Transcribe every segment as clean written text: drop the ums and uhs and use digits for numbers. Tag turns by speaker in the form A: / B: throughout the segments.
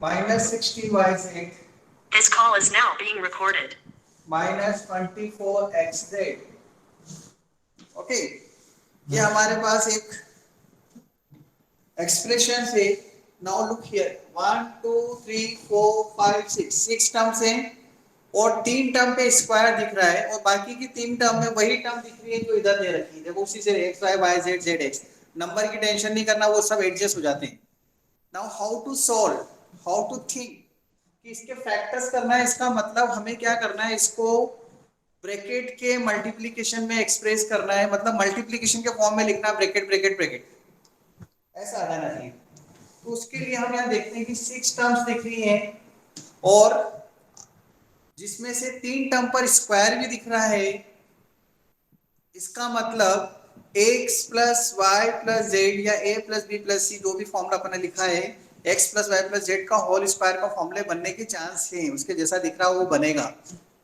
A: Minus 60y(z)
B: This call is now being recorded.
A: Minus 24x(z). Okay, ये हमारे पास एक expression है। नाउ लुक हियर, 1 2 3 4 5 6 टर्म्स हैं और 3 टर्म पे स्क्वायर दिख रहा है और बाकी की 3 टर्म में वही टर्म दिख रही है जो इधर दे रखी है। देखो उसी से x y y z z x, number की टेंशन नहीं करना, वो सब एडजस्ट हो जाते हैं। Now how to solve, how to think कि इसके फैक्टर्स करना है। इसका मतलब हमें क्या करना है, इसको ब्रैकेट के मल्टीप्लिकेशन में एक्सप्रेस करना है, मतलब मल्टीप्लिकेशन के फॉर्म में लिखना, ब्रैकेट ब्रैकेट ब्रैकेट ऐसा आ जाना चाहिए। तो उसके लिए हम यहाँ देखते हैं कि 6 टर्म्स दिख रही हैं और जिसमें से 3 टर्म पर स्क्वायर भी दिख रहा है। इसका मतलब x plus y plus z या a plus b plus c, जो भी फॉर्मूला अपने लिखा है, x plus y plus z का होल स्क्वायर का फॉर्मूले बनने के चांस है। उसके जैसा दिख रहा है वो बनेगा।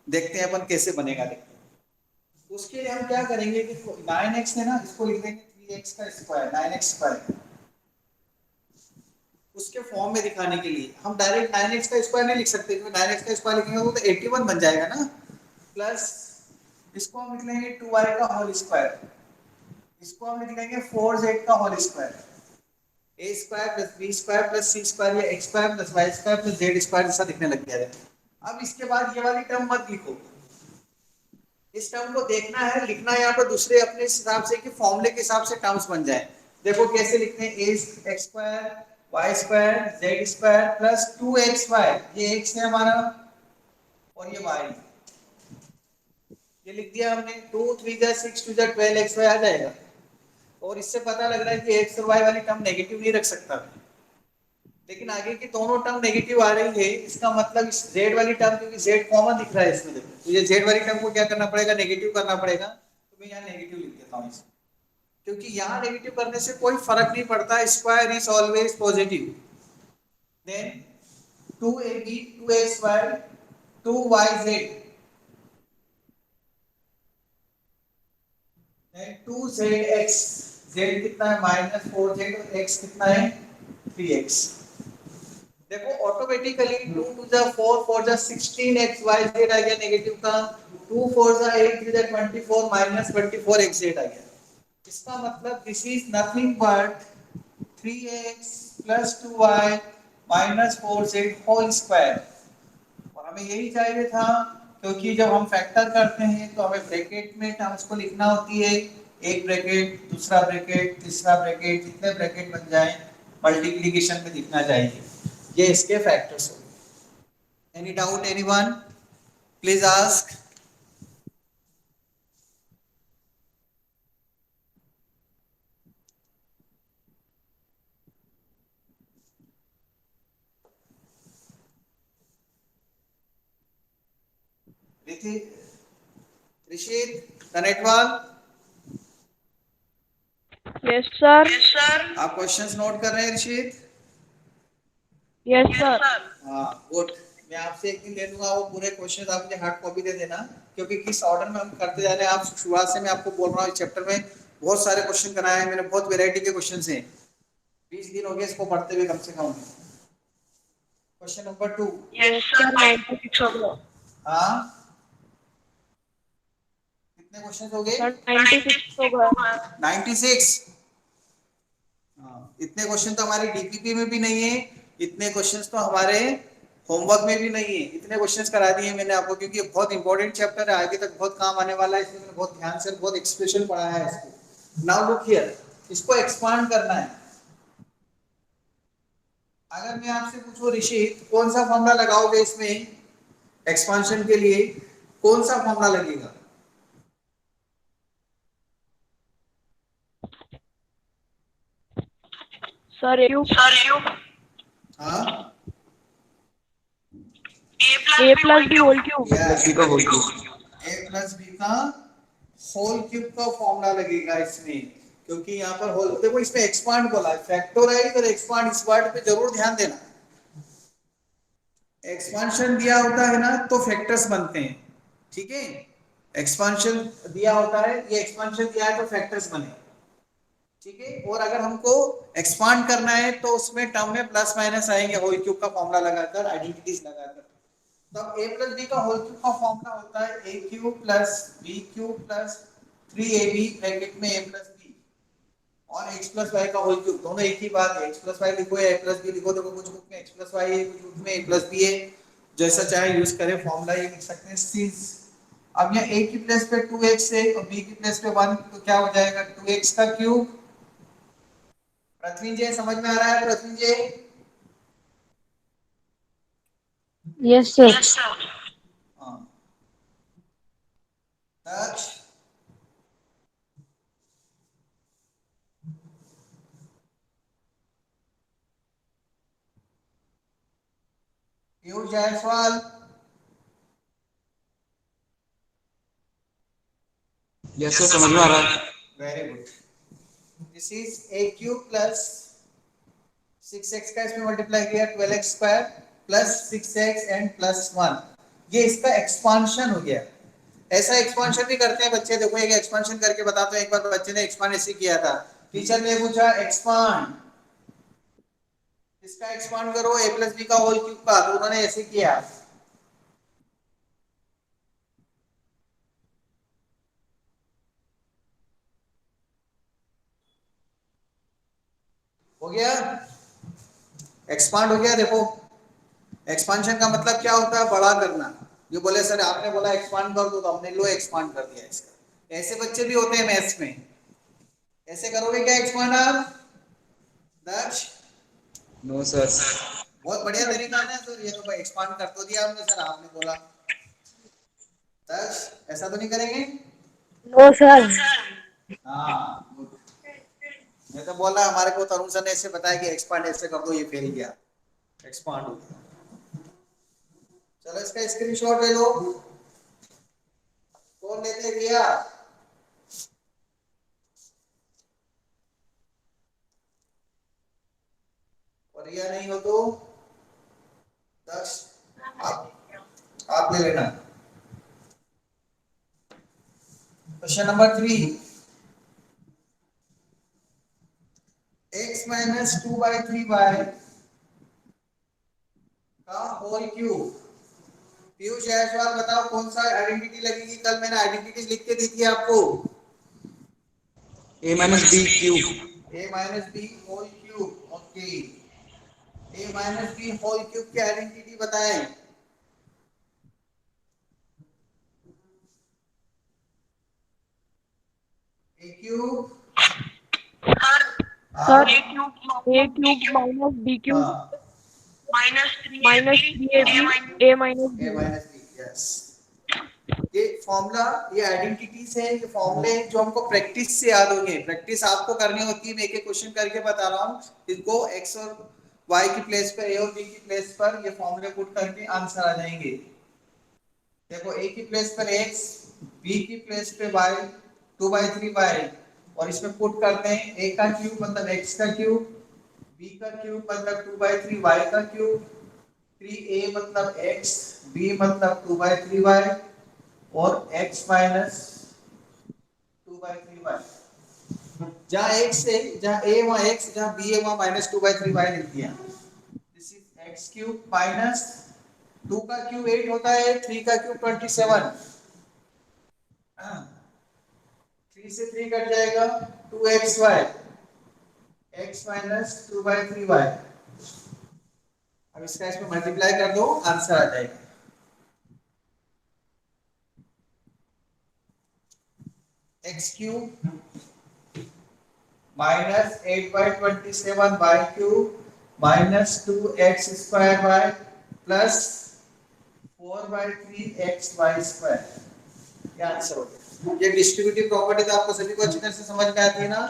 A: देखते हैं अपन कैसे बनेगा, देखते हैं। उसके लिए हम क्या करेंगे कि 9x है ना, इसको लिख देंगे 3x का स्क्वायर, 9x स्क्वायर। उसके फॉर्म में दिखाने के लिए हम डायरेक्ट 9x का स्क्वायर नहीं लिख सकते, क्योंकि 9x का स्क्वायर लिखेंगे तो 81 बन जाएगा ना। प्लस इसको हम लिख लेंगे 2y का होल स्क्वायर, इसको हम लिख लेंगे 4z का whole square, a square plus b square plus c square या x square plus y square plus z square जैसा दिखने लग गया है। अब इसके बाद ये वाली टर्म मत लिखो, इस टर्म को देखना है, लिखना है यहाँ पर दूसरे अपने हिसाब से कि फॉर्मूले के हिसाब से टर्म्स बन जाए। देखो कैसे लिखते हैं, a square y square z square plus 2xy, ये x है हमारा और ये y, ये लिख दिया हमने। 2 3 जा 6 2 जा 12xy आ जाएगा। और इससे पता लग रहा है कि x और y वाली टर्म नेगेटिव नहीं रख सकता, लेकिन आगे की दोनों टर्म नेगेटिव आ रही है। इसका मतलब इस z वाली टर्म, क्योंकि z कॉमन दिख रहा है इसमें, देखो तो ये z वाली टर्म को क्या करना पड़ेगा, नेगेटिव करना पड़ेगा। तो मैं यहाँ नेगेटिव लिख देता हूँ इसमें, क्योंकि यहाँ नेगेटिव करने से कोई फर्क नहीं पड़ता, square is always positive. Then 2ab 2xy 2yz then 2zx, z कितना है -4z और x कितना है 3x। देखो ऑटोमेटिकली 2 2 जा 4 4 जा 16x y z आ गया नेगेटिव का, 2 4 जा 8 3 जा 24 -24x z आ गया। इसका मतलब this is nothing but 3x plus 2y minus 4z whole square. और हमें यही चाहिए था, क्योंकि जब हम फैक्टर करते हैं तो हमें ब्रैकेट में टर्म्स को लिखना होती है, एक ब्रैकेट दूसरा ब्रैकेट तीसरा ब्रैकेट, जितने ब्रैकेट बन जाए मल्टीप्लिकेशन में दिखना चाहिए। ये इसके फैक्टर्स हो। Any doubt anyone, please ask. Rishit Kanetwal,
C: yes sir.
A: आप क्वेश्चंस नोट कर रहे हैं ऋषित?
C: Yes sir.
A: हाँ गुड। मैं आपसे एक दिन ले लूंगा, वो पूरे क्वेश्चंस आप मुझे हार्ड कॉपी दे देना, क्योंकि किस ऑर्डर में हम करते जा रहे हैं। आप शुरुआत से मैं आपको बोल रहा हूँ, इस चैप्टर में बहुत सारे क्वेश्चन कराए हैं मैंने, बहुत वैरायटी के क्वेश्चंस हैं। 20 दिन हो गए इसको पढ़ते हुए कम से कम। Question number 2।
C: यस सर 96 हो गया।
A: हाँ कितने क्वेश्चंस हो गए?
C: सर 96 हो गया।
A: 96। हाँ इतने क्वेश्चन तो हमारे डीपीपी में भी नहीं है, इतने क्वेश्चंस तो हमारे होमवर्क में भी नहीं है। इतने क्वेश्चंस करा दिए मैंने आपको, क्योंकि बहुत इंपॉर्टेंट चैप्टर है, आगे तक बहुत काम आने वाला है। इसमें मैंने बहुत ध्यान से बहुत एक्सप्रेशन पढ़ाया है इसको। नाउ लुक हियर, इसको एक्सपांड करना है। अगर मैं आपसे पूछूं ऋषि कौन सा फॉर्मूला लगाओगे इसमें एक्सपांशन के लिए, कौन सा फॉर्मूला लगेगा?
C: सर
A: हाँ
C: a plus b whole cube.
A: a plus B का होल क्यूब का फॉर्मूला लगेगा इसमें, क्योंकि यहाँ पर होल, देखो इसमें एक्सपांड बोला है, फैक्टोराइज और एक्सपांड, इस वर्ड पे जरूर ध्यान देना। एक्सपांशन दिया होता है ना तो फैक्टर्स बनते हैं, ठीक है। एक्सपांशन दिया होता है, ये एक्सपांशन दिया है तो फैक्टर्स बने। ठीक है। और अगर हमको एक्सपांड करना है तो उसमें टर्म में प्लस माइनस आएंगे होल क्यूब का फॉर्मूला लगाकर, आइडेंटिटीज लगाकर। तब a प्लस बी का होल क्यूब का फॉर्मूला होता है A cube plus B cube plus 3ab bracket में a प्लस बी और x प्लस वाई का होल क्यूब। दोनों एक ही बात है, x प्लस वाई लिखो या a प्लस बी लिखो। देखो कुछ बुक में x प्लस वाई है, कुछ बुक में a प्लस बी है, जैसा चाहे यूज करें फॉर्मूला ये लिख सकते हैं सिंस। अब यहाँ a की प्लेस पे 2x है और b की प्लेस पे 1, तो क्या हो जाएगा 2x का क्यूब। पृथ्वींजय समझ में आ रहा है Prithvinjay?
C: Yes sir.
B: Yes, sir.
A: हाँ दक्ष पीयूष जायसवाल
D: यस सर, समझ में आ रहा है।
A: Very good. This is a cube plus 6x का इसमें मल्टीप्लाई किया 12x square plus 6x and plus 1, ये इसका एक्सपांशन हो गया। ऐसा एक्सपांशन भी करते हैं बच्चे, देखो एक एक्सपांशन करके बताते हैं। एक बार बच्चे ने एक्सपांड ऐसे किया था, टीचर ने पूछा एक्सपांड, इसका एक्सपांड करो a प्लस बी का होल क्यूब का, तो उन्होंने ऐसे किया। हो गया, एक्सपांड हो गया। देखो एक्सपांशन का मतलब क्या होता है, बड़ा करना। जो बोले सर आपने बोला एक्सपांड कर दो, तो हमने लो एक्सपांड कर दिया इसका। ऐसे बच्चे भी होते हैं मैथ्स में। ऐसे करोगे क्या एक्सपांड आप दक्ष?
D: No sir.
A: बहुत बढ़िया तरीका है सर, ये तो भाई एक्सपांड कर तो दिया हमने, सर आपने बोला। दक्ष ऐसा तो नहीं करेंगे?
C: No sir.
A: हाँ good। मैं तो बोला हमारे को तरुण सर ने ऐसे बताया कि एक्सपांड ऐसे कर दो, ये फेल गया, एक्सपांड हो गया। चलो इसका स्क्रीनशॉट ले लो। कौन लेते रिया? और रिया नहीं हो तो दक्ष आप ले लेना। Question number 3, x minus 2/3y का होल क्यूब। पीयूष जायसवाल बताओ कौन सा आइडेंटिटी लगेगी? कल मैंने आइडेंटिटी लिख के दी थी आपको।
D: A minus B cube.
A: a minus B whole cube, okay. a minus B whole cube की आइडेंटिटी बताएं। a cube
C: sir
B: A cube
C: A
B: minus B
C: cube
B: cube
C: minus B cube
A: हाँ
B: minus
C: minus
B: 3AB
C: 3ab
B: A minus
C: A minus
A: a
C: B.
A: Minus B, yes. ये formula, ये identities है, ये फॉर्मूले जो हमको प्रैक्टिस से याद होंगे। प्रैक्टिस आपको करनी होती है, मैं एक एक क्वेश्चन करके बता रहा हूँ। इनको x और y की प्लेस पर, a और b की प्लेस पर ये फॉर्मूले पुट करके आंसर आ जाएंगे। देखो a की प्लेस पर x, b की प्लेस पे y, 2/3y, और इसमें पुट करते हैं a का क्यूब मतलब x का क्यूब, b का क्यूब मतलब 2/3y का क्यूब, 3a मतलब x, b मतलब 2/3y और x माइनस 2/3y। जहाँ x है, जहाँ a वहाँ x, जहाँ b है वहाँ माइनस 2/3y लिख दिया। This is x cube minus 2 का क्यूब 8 होता है, 3 का क्यूब 27। 3 से 3 कट जाएगा, 2xy, x माइनस 2/3y। अब इसका इसमें मल्टीप्लाई कर दो, आंसर आ जाएगा। x cube minus 8/27 y cube minus 2x square y plus 4/3xy square, ये आंसर हो गया। ये डिस्ट्रीब्यूटिव प्रॉपर्टी तो आपको सभी को अच्छी तरह से समझ में आती है ना,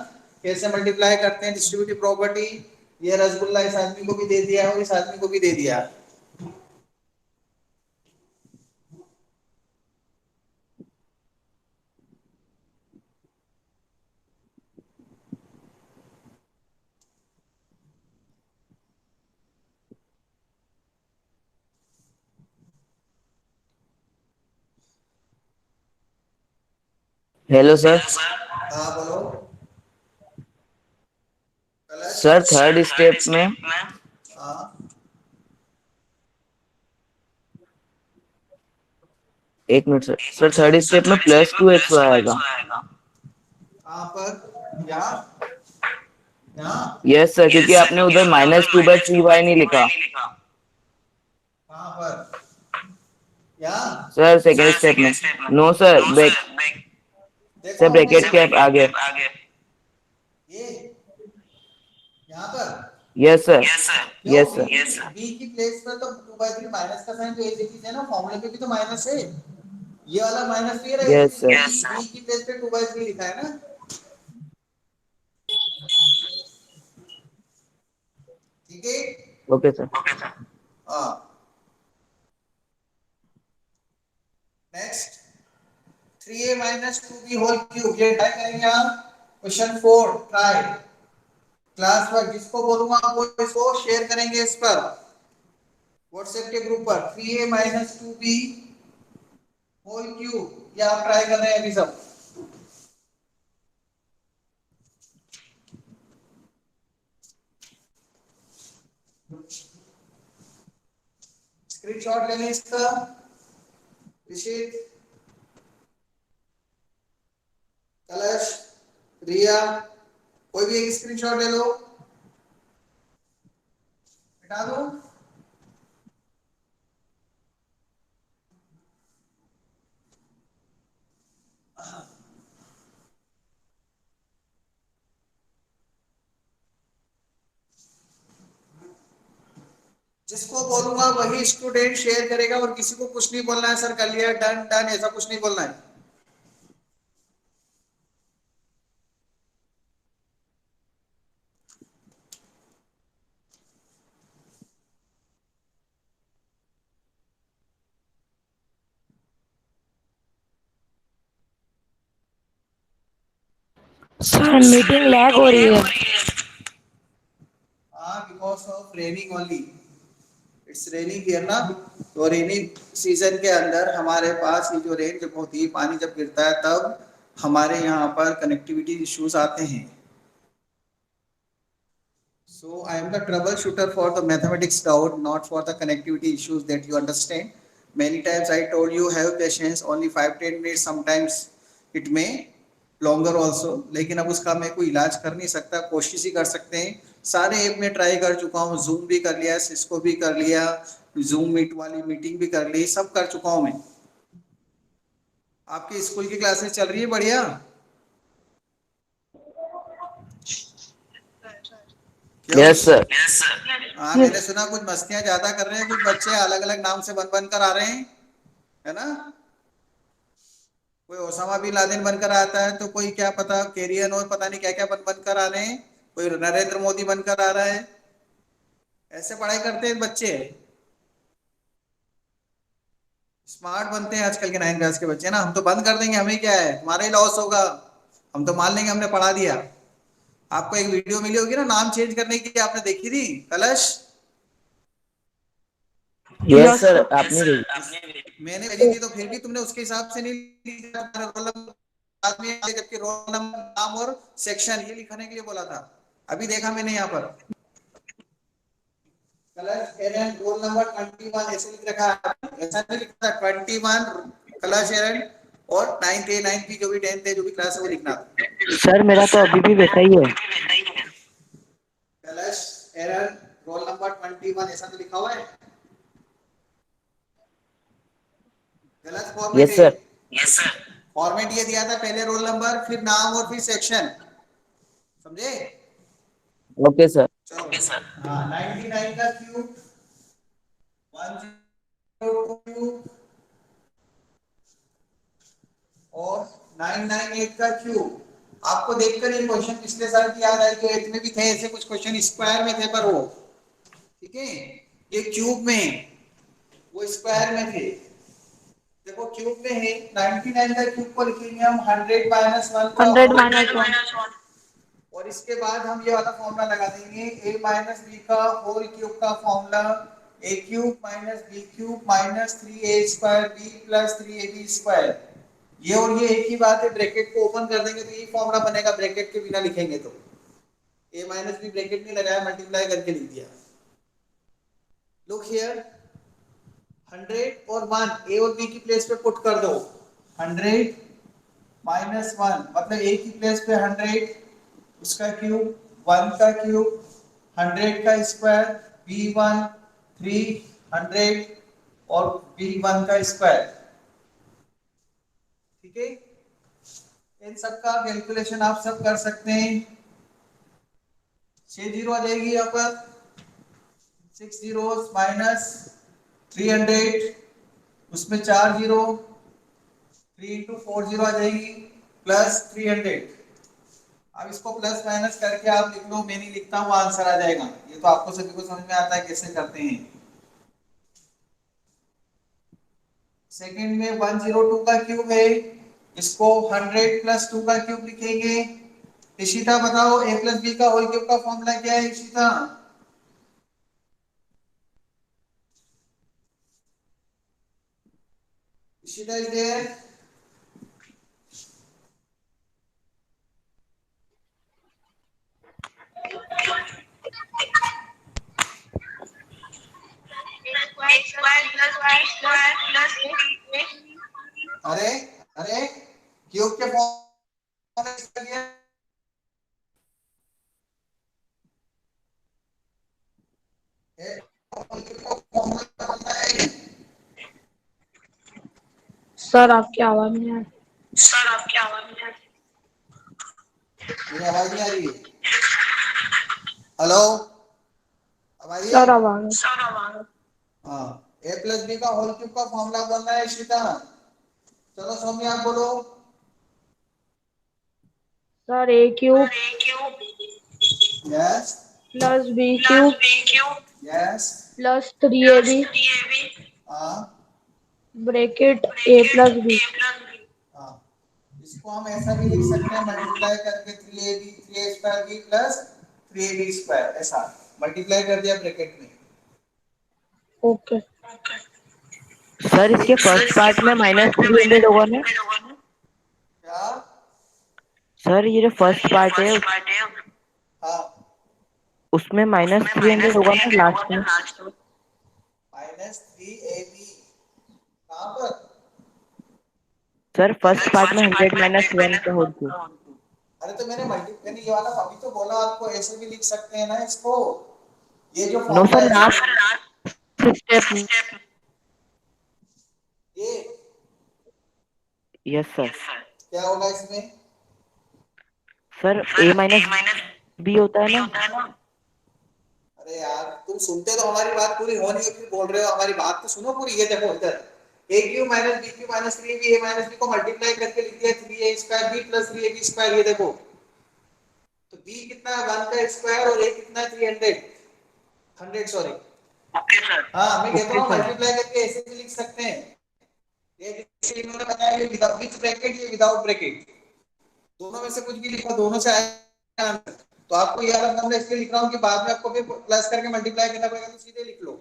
A: कैसे मल्टीप्लाई करते हैं डिस्ट्रीब्यूटिव प्रॉपर्टी। ये रसगुल्ला इस आदमी को भी दे दिया और इस आदमी को भी दे दिया।
E: Hello sir.
A: हाँ बोलो।
E: सर थर्ड स्टेप में
A: हाँ
E: एक मिनट सर थर्ड स्टेप में +2x आएगा।
A: कहाँ पर, यहाँ यहाँ
E: यस सर, क्योंकि आपने उधर -2/3y नहीं लिखा।
A: कहाँ पर, यहाँ
E: सर सेकंड स्टेप में। नो सर,
A: देखो
E: सर
A: हमने
E: ब्रैकेट के आगे।
A: ये यहाँ पर
E: यस सर।
A: क्यों
E: यस सर।
A: बी की प्लेस पर तो 2/3 माइनस का साइन तो एक ही चीज है ना, फॉर्मूले पे भी तो माइनस है, ये वाला माइनस ये रहा,
E: यस सर।
A: बी की प्लेस पे 2/3 लिखा है ना, ठीक है।
E: Okay sir.
A: हाँ next 3a - 2b whole cube, ये ट्राई करेंगे आप। क्वेश्चन 4 ट्राई, क्लास वर्क जिसको बोलूंगा वो इसको शेयर करेंगे इस पर व्हाट्सएप के ग्रुप पर। 3a - 2b होल क्यूब, ये आप ट्राई कर रहे हैं अभी सब। स्क्रीनशॉट ले लें इसका, ऋषित, कलश, रिया, कोई भी एक स्क्रीनशॉट ले लो, मिटा दो। जिसको बोलूंगा वही स्टूडेंट शेयर करेगा, और किसी को कुछ नहीं बोलना है सर कर लिया डन डन ऐसा कुछ नहीं बोलना है।
C: सर मीटिंग लैग हो रही है।
A: हाँ because of raining only, it's raining here ना, तो रेनिंग सीजन के अंदर हमारे पास ये जो रेन जब होती है, पानी जब गिरता है तब हमारे यहाँ पर कनेक्टिविटी इश्यूज आते हैं। So I am the troubleshooter for the mathematics doubt, not for the connectivity issues that you understand. Many times I told you have patience, only 5-10 minutes, sometimes it may longer also, लेकिन अब उसका मैं कोई इलाज कर नहीं सकता, कोशिश ही कर सकते हैं। सारे ऐप में ट्राई कर चुका हूँ, जूम भी कर लिया, सिस्को भी कर लिया, जूम मीट वाली मीटिंग भी कर ली, सब कर चुका हूँ मैं। आपकी स्कूल की क्लासेस चल रही है बढ़िया?
E: Yes sir.
A: हाँ मैंने सुना कुछ मस्तियां ज्यादा कर रहे हैं, कुछ बच्चे अलग अलग नाम से बन कर आ रहे हैं, है ना? कोई ओसामा बिन लादेन बनकर आता है, तो कोई क्या पता केरियन और पता नहीं क्या क्या बन कर आ रहे हैं, कोई नरेंद्र मोदी बनकर आ रहा है। ऐसे पढ़ाई करते हैं बच्चे, स्मार्ट बनते हैं आजकल के 9th क्लास के बच्चे ना। हम तो बंद कर देंगे, हमें क्या है, तुम्हारा ही लॉस होगा, हम तो मान लेंगे हमने पढ़ा दिया। आपको एक वीडियो मिली होगी ना नाम चेंज करने की, आपने देखी थी कलश?
E: यस सर, आपने भेजी।
A: मैंने भेजी थी, तो फिर भी तुमने उसके हिसाब से नहीं लिखा था रोल नंबर, बाद में जबकि रोल नंबर, नाम और सेक्शन ये लिखने के लिए बोला था। अभी देखा मैंने यहाँ पर कलश एरन रोल नंबर 21 ऐसे लिख रखा है, ऐसा नहीं लिखा था 21 कलश एरन, और 9th A 9th B जो भी 10th है जो भी क्लास है वो लिखना था।
E: सर मेरा तो अभी भी वैसा ही है।
A: कलश एरन रोल नंबर 21 ऐसा तो लिखा हुआ है, गलत फॉर्मेट
E: यस
A: है।
E: सर।
A: फॉर्मेट ये दिया था, पहले रोल नंबर, फिर नाम और फिर सेक्शन, समझे?
E: Okay sir.
A: चलो हाँ 99 का क्यूब, 102 क्यूब और 998 का क्यूब। आपको देखकर ये क्वेश्चन पिछले साल की याद आई, जो 8th में भी थे ऐसे कुछ क्वेश्चन, स्क्वायर में थे पर वो, ठीक है, ये क्यूब में, वो स्क्वायर में थे। देखो क्यूब में है, 99 का क्यूब को लिखेंगे हम 100 - 1 का
C: 100
A: होल,
C: - 1।
A: और इसके बाद हम ये वाला फॉर्मूला लगा देंगे, a - b का होल क्यूब का formula, a cube b cube -3a² b + 3ab²। ये और ये एक ही बात है, ब्रैकेट को ओपन कर देंगे तो ये फॉर्मूला बनेगा, ब्रैकेट के बिना लिखेंगे तो। ए माइनस बी ब्रैकेट नहीं लगाया, मल्टीप्लाई करके लिख दिया। लुक हियर, 100 और 1 ए और बी की प्लेस पे पुट कर दो। 100 माइनस 1 मतलब ए की प्लेस पे 100 उसका क्यूब 1 का क्यूब 100 का स्क्वायर b1 300 और b1 का स्क्वायर। ठीक है, इन सब का कैलकुलेशन आप सब कर सकते हैं। 6 जीरो आ जाएगी यहाँ पर, 6 जीरो माइनस 300 उसमें 4 जीरो 3 इंटू 4 जीरो आ जाएगी प्लस 300। अब इसको प्लस माइनस करके आप लिख लो, मैं नहीं लिखता हूँ, आंसर आ जाएगा। ये तो आपको सभी को समझ में आता है कैसे करते हैं। सेकंड में 102 का क्यूब है, इसको 100 प्लस 2 का क्यूब लिखेंगे। इशिता बताओ a प्लस बी का होल क्यूब का फॉर्मूला क्या है इशिता? Ishita is there? अरे अरे क्यूब के फॉर्मूला इसका क्या है? फॉर्मूला बनता है।
C: सर आपकी आवाज नहीं आ रही।
A: मेरी आवाज नहीं आ रही है? हेलो, अब आई है?
C: सर आवाज।
A: हाँ, ए प्लस बी का होल क्यूब का फॉर्मूला बनना है इशिता। चलो सौम्या आप बोलो।
C: Sir A cube
A: yes
C: plus B cube
A: yes
C: plus 3ab
A: हाँ
C: ब्रैकेट ए प्लस बी।
A: हाँ, इसको हम ऐसा भी लिख सकते हैं, मल्टीप्लाई करके 3ab 3a square b plus 3ab square, ऐसा मल्टीप्लाई कर दिया ब्रैकेट में।
C: ओके।
E: सर इसके फर्स्ट पार्ट में -300 होगा ना?
A: क्या?
E: सर ये जो फर्स्ट पार्ट है
A: हाँ,
E: उसमें -300 होगा ना लास्ट में?
A: -3ab कहाँ पर?
E: सर फर्स्ट पार्ट में 100 -1 का होल क्यूब।
A: अरे तो मैंने ये वाला अभी तो बोला आपको, ऐसे भी लिख सकते हैं ना इसको। ये जो
E: नो
A: फॉर्मूला
E: सर,
A: है
E: लास्ट स्टेप।
A: ये
E: यस सर।
A: क्या होगा इसमें?
E: सर a माइनस b होता है ना?
A: अरे यार तुम सुनते तो हमारी बात पूरी हो नहीं है, फिर बोल रहे हो। हमारी बात तो सुनो पूरी। ये देखो इधर, a cube minus b cube minus 3ab a minus b को मल्टीप्लाई करके लिख दिया 3a square b plus 3ab square. ये देखो तो b कितना है 1 का स्क्वायर और a कितना है 100 सॉरी। हाँ मैं कहता
E: ओके
A: हूँ
E: सर।
A: मल्टीप्लाई करके ऐसे भी लिख सकते हैं। ये जैसे इन्होंने बताया, ये विद ब्रैकेट ये विदाउट ब्रैकेट, दोनों में से कुछ भी लिखो, दोनों से आएगा आंसर। तो आपको ये वाला फॉर्मूला इसलिए लिख रहा हूँ कि बाद में आपको फिर प्लस करके मल्टीप्लाई करना पड़ेगा, तो सीधे लिख लो।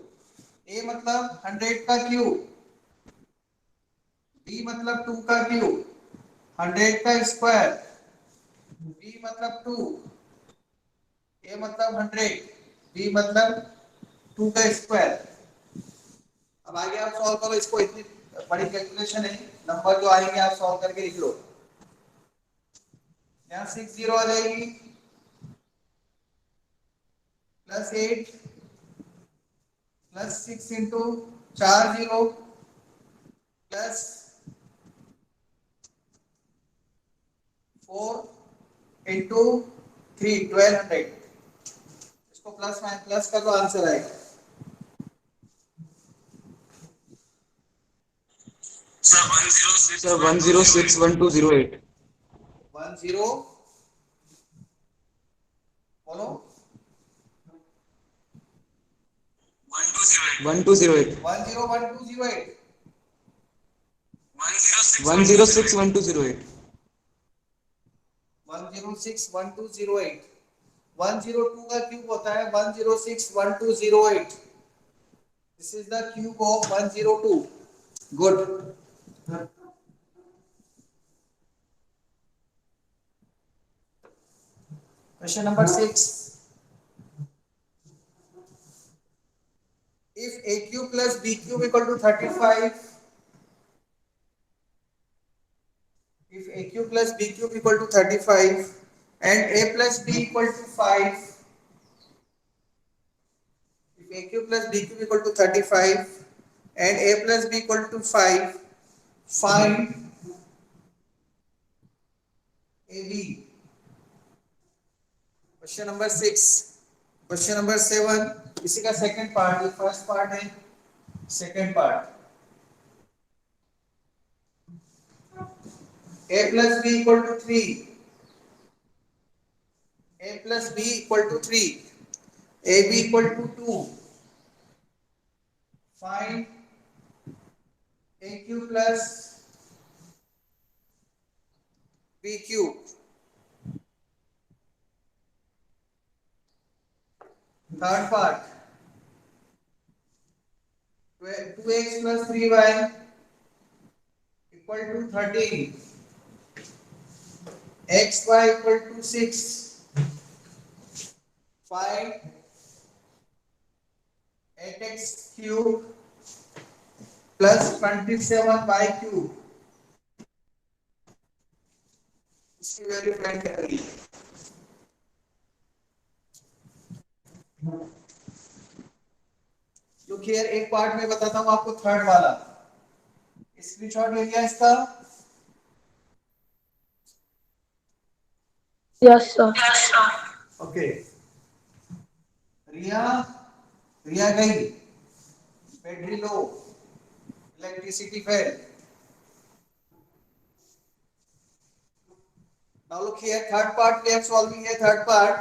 A: a मतलब 100 का क्यूब, b मतलब 2 का क्यूब, 100 का स्क्वायर, b मतलब 2, a मतलब 100, b मतलब 2 का स्क्वायर। अब आगे आप सॉल्व करो इसको, इतनी बड़ी कैलकुलेशन है, नंबर जो आएंगे आप सॉल्व करके लिख लो। यहाँ 6 जीरो आ जाएगी plus 8 plus 6 into 4 zero plus 4 into 3 1200। इसको प्लस माइनस प्लस कर दो, आंसर आएगा।
D: सर 1061208।
A: 10 बोलो
D: 1208
A: 101208
D: 1061208।
A: 1061208। 102 का क्यूब होता है 1061208। This is the cube of 102। Good. Question number 6. If AQ plus BQ equal to 35, if AQ plus BQ equal to 35 and A plus B equal to 5, if AQ plus BQ equal to 35 and A plus B equal to 5, find AB. Question number 6. Question number 7. इसी का second part, ये first part है, second part. A plus B equal to 3. A plus B equal to 3. AB equal to 2. Find AQ plus BQ. Third part. 2x plus 3y equal to 13. xy equal to 6. Find 8x cube plus 27y cube. इसकी value find करेंगे. Look here, एक part में बताता हूं आपको, third वाला. Screenshot ले लिया इसका?
C: Yes, sir.
A: ओके. रिया रिया गई, battery low, electricity fail. Now look here, third part we are solving here. Third part,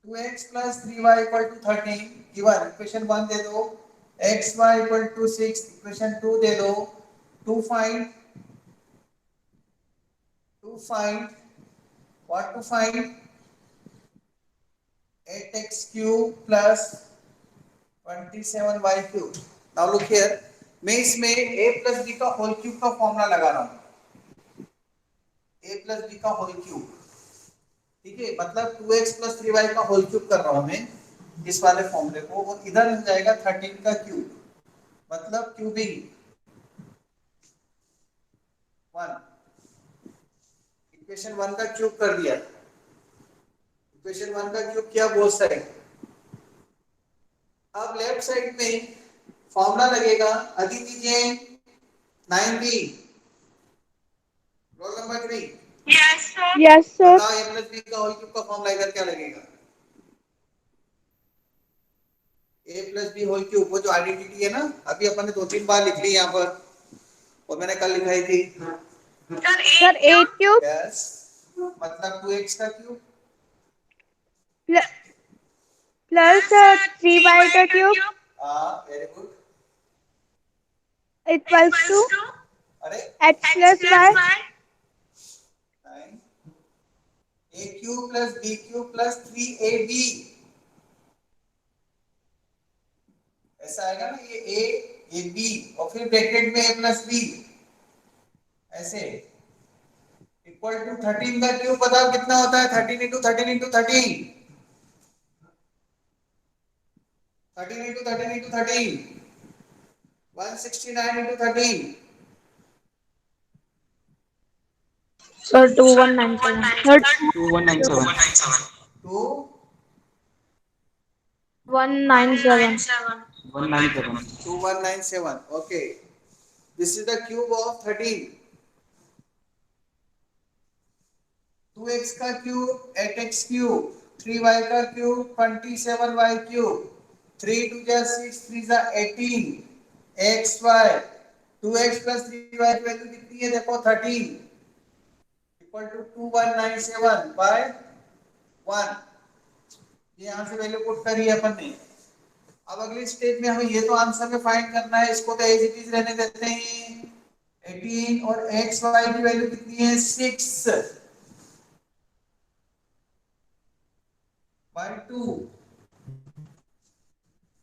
A: 2x plus 3y equal to 13. Given equation 1 दे दो, xy equal to 6, equation 2 दे दो. To find what to find? 8x cube plus 27y cube. Now look here, मैं इसमें a plus b का whole cube का formula लगा रहा हूँ. a plus b का होल क्यूब, ठीक है, मतलब 2x plus 3y का होल क्यूब कर रहा हूं मैं इस वाले फॉर्मूले को, और इधर मिल जाएगा 13 का क्यूब, मतलब क्यूबिंग 1. इक्वेशन 1 का क्यूब कर दिया. इक्वेशन 1 का क्यूब किया बोथ साइड. अब लेफ्ट साइड में फॉर्मूला लगेगा. Aditi Jain 9B, roll number 3.
B: Yes, sir.
C: Yes, sir.
A: बताओ a plus b का होल क्यूब का फॉर्मूला इधर क्या लगेगा? a plus b whole cube, वो जो आइडेंटिटी है ना, अभी अपन ने 2-3 बार लिख ली यहाँ पर, और मैंने कल लिखाई थी.
C: Sir, 8 cube
A: यस, मतलब 2x का क्यूब
C: plus 3y का cube
A: हाँ, वेरी गुड.
C: equals to
A: अरे
C: x plus y.
A: 9 a cube plus b cube plus 3ab, ऐसा आएगा ना, ये a b और फिर ब्रैकेट में a प्लस b, ऐसे. इक्वल टू 13 का क्यूब बताओ कितना होता है? 13 into 13 into 13, 13 into 13 into 13, 169 into 13.
C: Sir, 2197. Sir,
D: 2197.
A: 2
C: 197.
D: 197.
A: 2197. Okay, this is the cube of 13. 2x का क्यूब 8x क्यूब, 3y का क्यूब 27y क्यूब, 3 2 जा 6, 3 जा 18, xy 2x plus 3y की वैल्यू कितनी है देखो 13, इक्वल टू 2197 बाय 1. ये यहाँ से वैल्यू पुट करी है अपन ने. अब अगली स्टेज में हमें ये तो आंसर में फाइंड करना है, इसको तो एज इट इज रहने देते हैं. 18 और xy की वैल्यू कितनी है 6 by 2.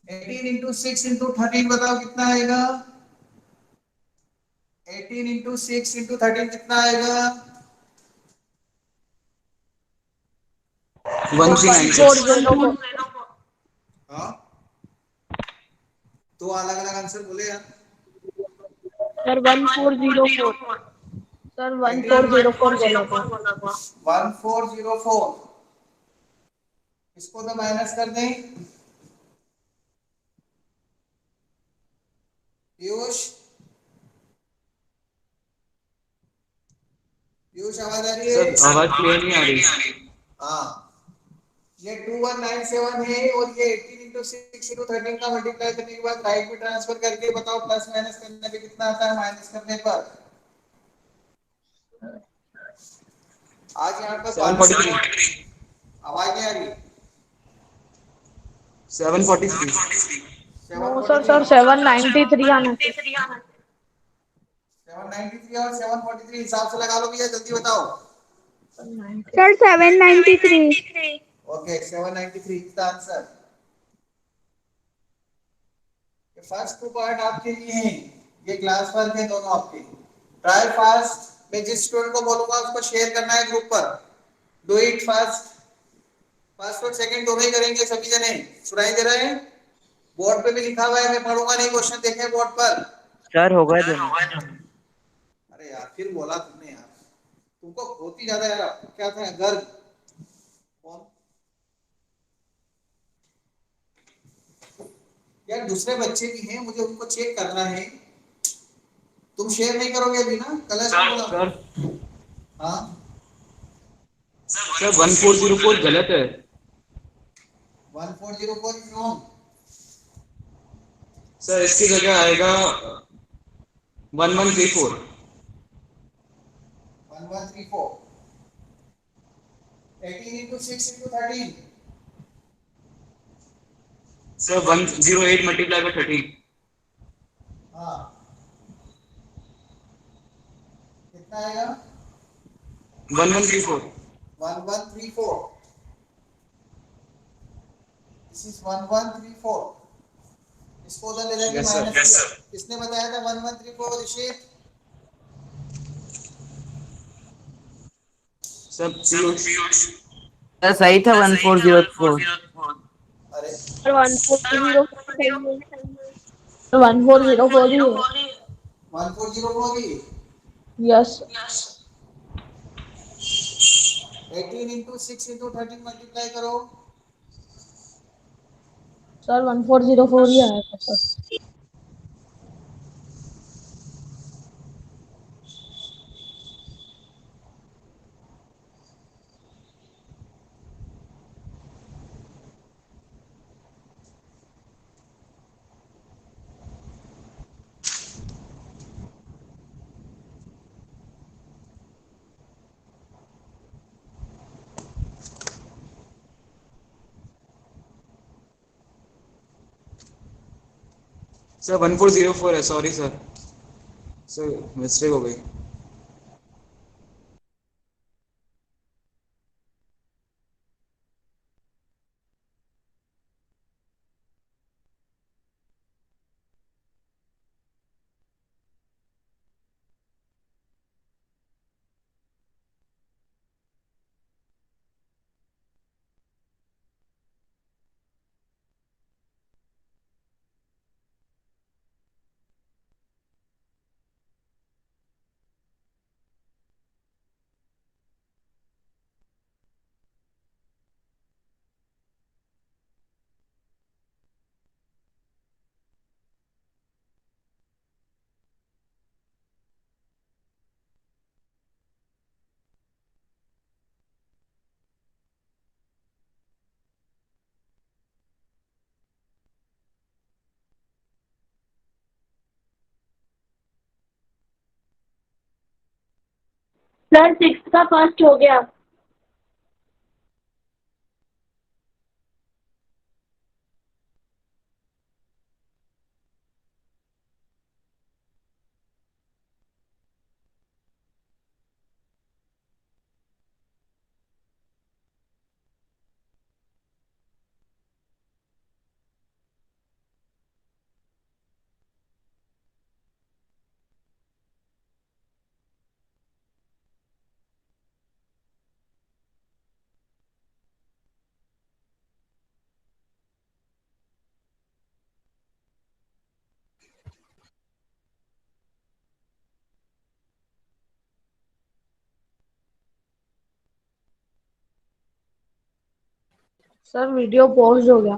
A: 18 into 6 into 13 बताओ कितना आएगा? 18 into 6 into 13 कितना आएगा?
D: 1396।
C: 1404
A: हाँ, तो अलग अलग आंसर बोले यार।
C: सर 1404 सर 1404 बोला था।
A: 1404, इसको तो माइनस कर दें। पीयूष, पीयूष आवाज आ रही
D: सर
A: है?
D: आवाज क्लियर नहीं आ रही।
A: हाँ, ये 2197 है और ये 18 इंटू 6 इंटू 13 का मल्टीप्लाई करने के बाद राइट में ट्रांसफर करके बताओ प्लस माइनस करने पे कितना आता है माइनस करने पर। आज यहाँ पर
D: 743।
A: आवाज नहीं आ रही।
D: 743।
C: नो सर, सर 793 आना चाहिए।
A: 793 और 743 हिसाब से लगा लो भैया, जल्दी बताओ।
C: Sir 793।
A: Okay, 793 is the answer. ये फर्स्ट टू पार्ट आपके लिए हैं, ये क्लास वर्क है दोनों आपके। ट्राई फास्ट, मैं जिस स्टूडेंट को बोलूंगा उसको शेयर करना है ग्रुप पर। डू इट फास्ट, फर्स्ट और सेकंड दोनों ही करेंगे सभी जने। सुनाई दे रहा है? बोर्ड पे भी लिखा हुआ है, मैं पढ़ूंगा नहीं, क्वेश्चन देखें बोर्ड पर।
E: सर हो गए दोनों।
A: अरे यार फिर बोला तुमने यार, तुमको बहुत ही ज्यादा यार, आपको क्या था गर्व। कौन यार, दूसरे बच्चे भी हैं, मुझे उनको चेक करना है। तुम शेयर नहीं करोगे अभी ना, कल ऐसा बोला।
D: सर
A: हाँ
D: सर 1404 गलत है।
A: 1404 इज रॉन्ग।
D: सर इसकी जगह आएगा 1134।
A: 1134, 18 into 6 into 13।
D: Sir 108 multiply by 13।
A: हाँ, कितना आएगा?
D: 1134।
A: 1134, दिस इज 1134। इसको उधर ले जाके
D: यस सर।
A: माइनस किया। किसने बताया था 1134 ऋषित?
D: सर पीयूष।
E: सर सही था 1404।
A: अरे
C: सर 1404 सही है। 1404 ही है।
A: 1404 ही।
C: यस
A: 18 इंटू 6 इंटू 13 मल्टीप्लाई करो।
C: सर 1404 ही आया था सर।
D: सर 1404 है, सॉरी सर। सर मिस्टेक हो गई।
C: सर 6 का फर्स्ट हो गया। सर वीडियो पॉज हो गया।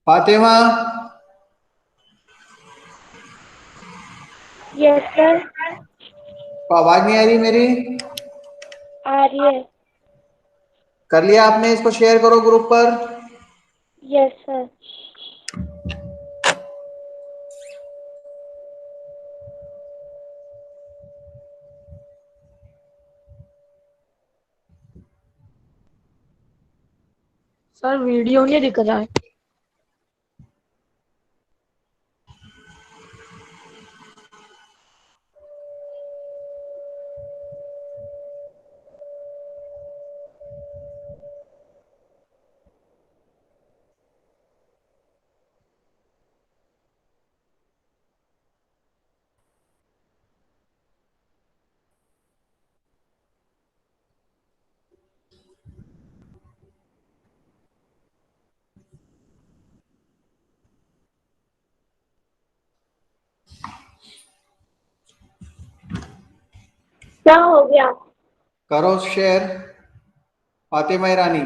A: Fatima,
C: yes sir.
A: आवाज नहीं आ रही मेरी?
C: आ रही है।
A: कर लिया आपने? इसको शेयर करो ग्रुप पर।
C: Yes sir. सर वीडियो नहीं दिख रहा है। क्या हो गया?
A: करो share Fatima Irani.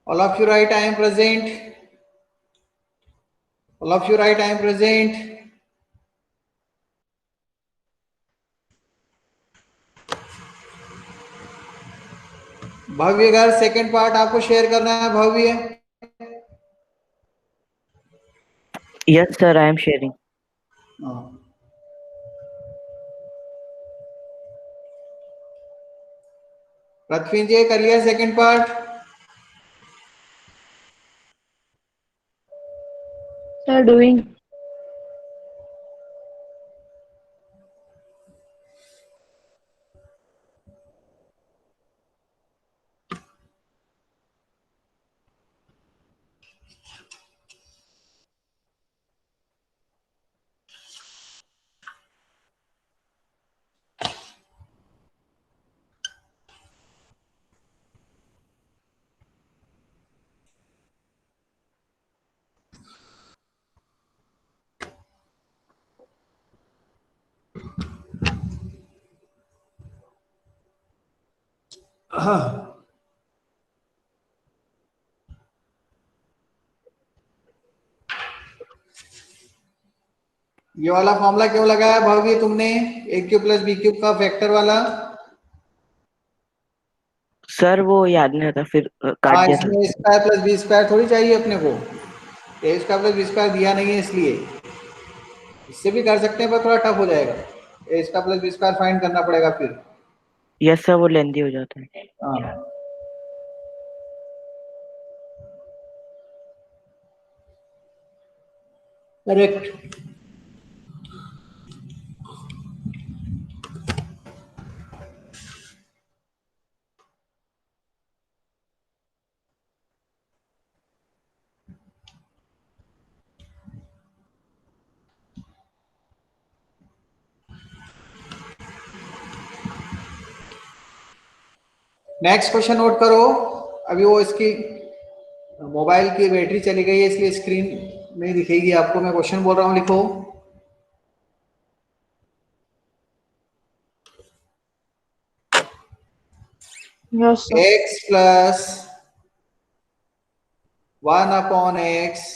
A: All of you write I am present. All of you write I am present. भव्य घर सेकंड पार्ट आपको शेयर करना है भव्य।
E: Yes, sir, I am sharing.
A: हाँ। पृथ्वी कर लिया सेकंड पार्ट?
C: Sir doing.
A: हाँ। ये वाला फॉर्मूला क्यों लगाया भव्य तुमने? ए क्यूब प्लस बी क्यूब का फैक्टर वाला?
E: सर वो याद नहीं आता, फिर काट
A: हाँ,
E: दिया था।
A: इसमें स्क्वायर प्लस बी स्क्वायर थोड़ी चाहिए अपने को। ए स्क्वायर प्लस बी स्क्वायर दिया नहीं है इसलिए। इससे भी कर सकते हैं पर थोड़ा टफ हो जाएगा। ए square plus B square find करना पड़ेगा फिर।
E: यस सर, वो लेंदी हो जाता है।
A: हाँ। करेक्ट। नेक्स्ट क्वेश्चन नोट करो। अभी वो इसकी मोबाइल की बैटरी चली गई है इसलिए स्क्रीन नहीं दिखेगी आपको। मैं क्वेश्चन बोल रहा हूँ, लिखो।
C: Yes, sir.
A: x plus 1 upon x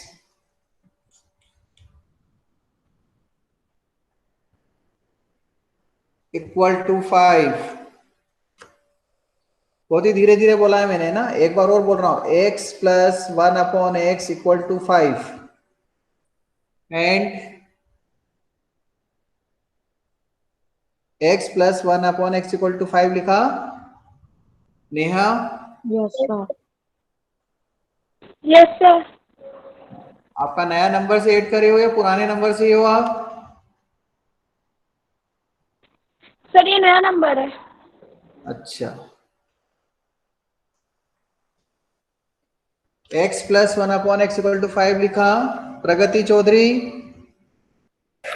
A: equal to 5। बहुत ही धीरे धीरे बोला है मैंने ना, एक बार और बोल रहा हूं, x plus 1 upon x equal to 5 and x plus 1 upon x equal to 5 लिखा Neha.
C: Yes, sir. Yes, sir.
A: आपका नया नंबर से ऐड करे हो या पुराने नंबर से ही हो आप?
C: सर ये नया नंबर है।
A: अच्छा, x plus 1 upon x equal to 5 लिखा Pragati Chaudhary.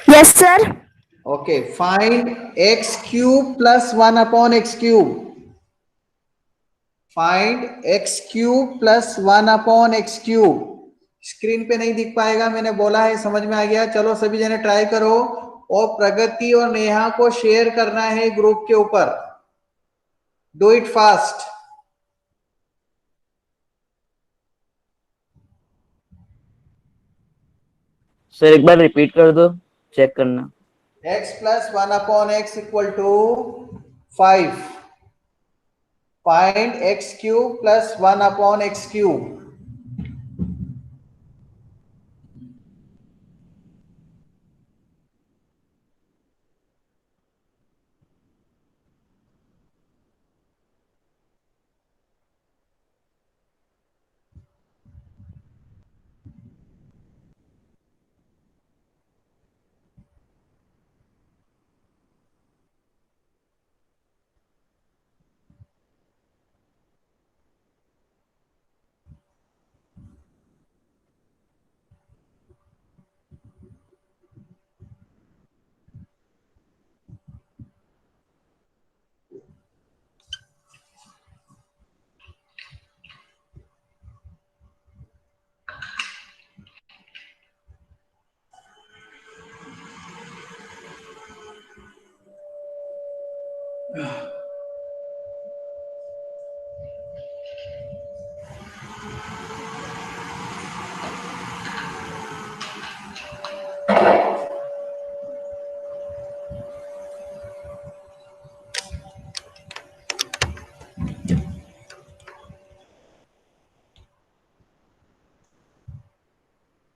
F: Yes, sir.
A: Okay, find x cube plus 1 upon x cube. Find x cube plus 1 upon x cube. Screen पे नहीं दिख पाएगा, मैंने बोला है, समझ में आ गया? चलो सभी जने ट्राई करो और प्रगति और नेहा को शेयर करना है ग्रुप के ऊपर। Do it fast.
E: सर एक बार रिपीट कर दो, चेक करना।
A: x plus 1 upon x equal to 5। Find x cube plus 1 upon x cube.